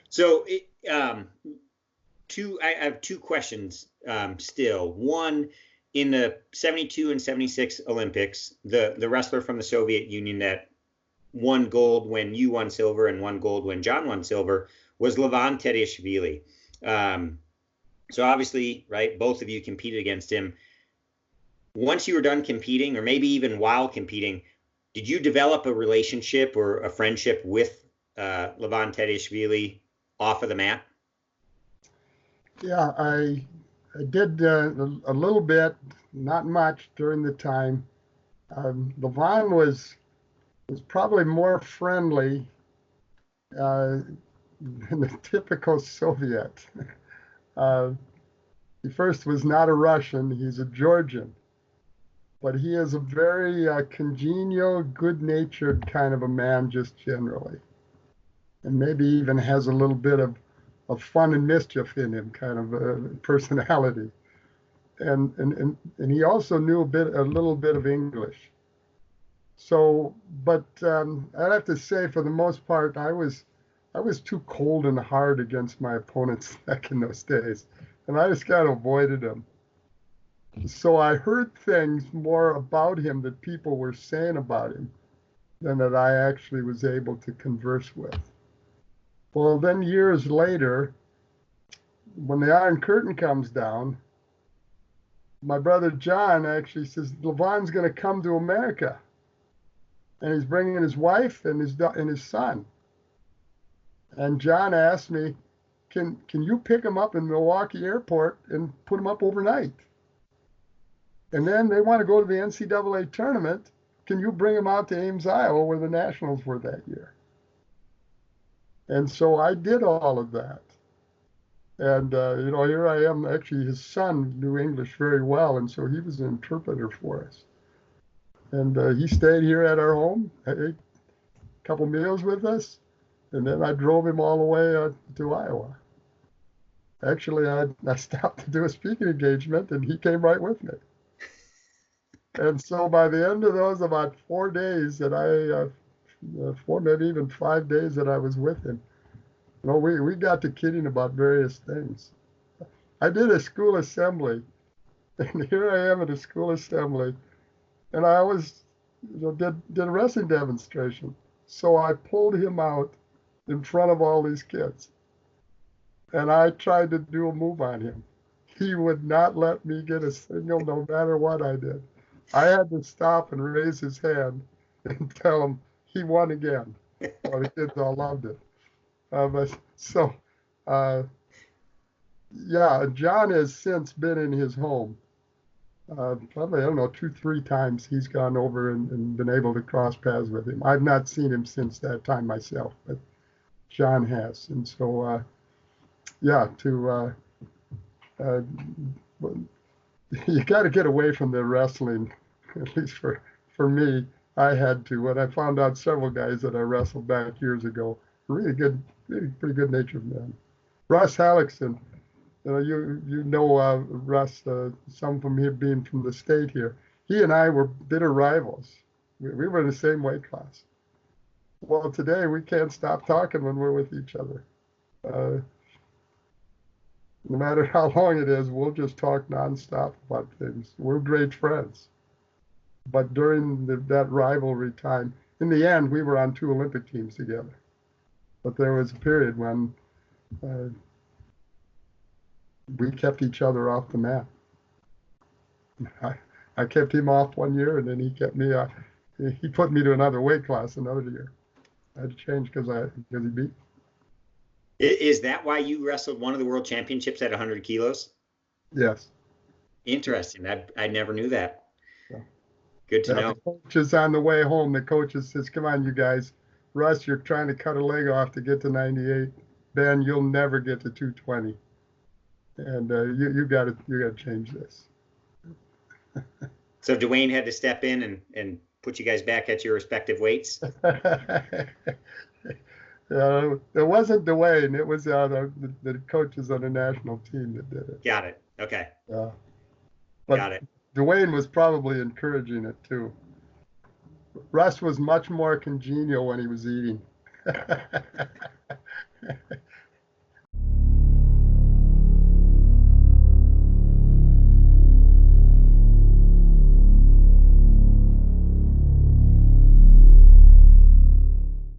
So I have two questions still. One, in the 72 and 76 Olympics, the wrestler from the Soviet Union that won gold when you won silver and won gold when John won silver was Levan Tediashvili. So obviously, right, both of you competed against him. Once you were done competing, or maybe even while competing, did you develop a relationship or a friendship with Levan Tediashvili off of the mat? Yeah, I did a little bit, not much during the time. Levan was probably more friendly than the typical Soviet. He first was not a Russian, he's a Georgian. But he is a very congenial, good-natured kind of a man, just generally. And maybe even has a little bit of fun and mischief in him, kind of a personality. And he also knew a little bit of English. So, but I'd have to say, for the most part, I was too cold and hard against my opponents back in those days, and I just kind of avoided them. So I heard things more about him that people were saying about him than that I actually was able to converse with. Well, then years later, when the Iron Curtain comes down, my brother John actually says, Levan's going to come to America. And he's bringing his wife and his son. And John asked me, can you pick him up in Milwaukee Airport and put him up overnight? And then they want to go to the NCAA tournament. Can you bring him out to Ames, Iowa, where the Nationals were that year? And so I did all of that. And, here I am. Actually, his son knew English very well, and so he was an interpreter for us. And he stayed here at our home, ate a couple meals with us, and then I drove him all the way to Iowa. Actually, I stopped to do a speaking engagement, and he came right with me. And so by the end of those about 4 days that maybe even 5 days that I was with him, we got to kidding about various things. I did a school assembly, and here I am at a school assembly, and I always did a wrestling demonstration. So I pulled him out in front of all these kids, and I tried to do a move on him. He would not let me get a single, no matter what I did. I had to stop and raise his hand and tell him he won again. Well, the kids all loved it. John has since been in his home. Probably, 2-3 times he's gone over and been able to cross paths with him. I've not seen him since that time myself, but John has. And so, you got to get away from the wrestling, at least for me. I had to. When I found out several guys that I wrestled back years ago, really pretty good natured men. Russ Halleckson, Russ, some from him being from the state here. He and I were bitter rivals. We were in the same weight class. Well, today we can't stop talking when we're with each other. No matter how long it is, we'll just talk nonstop about things. We're great friends. But during that rivalry time, in the end, we were on 2 Olympic teams together. But there was a period when we kept each other off the mat. I kept him off one year, and then he kept me off. He put me to another weight class another year. I had to change because he beat me. Is that why you wrestled one of the world championships at 100 kilos? Yes. Interesting. I never knew that. Yeah. Good to know. The coaches on the way home, the coaches says, come on, you guys. Russ, you're trying to cut a leg off to get to 98. Ben, you'll never get to 220. And you got to change this. So Dwayne had to step in and put you guys back at your respective weights? It wasn't Dwayne. It was the coaches on the national team that did it. Got it. Okay. But got it. Dwayne was probably encouraging it too. Russ was much more congenial when he was eating.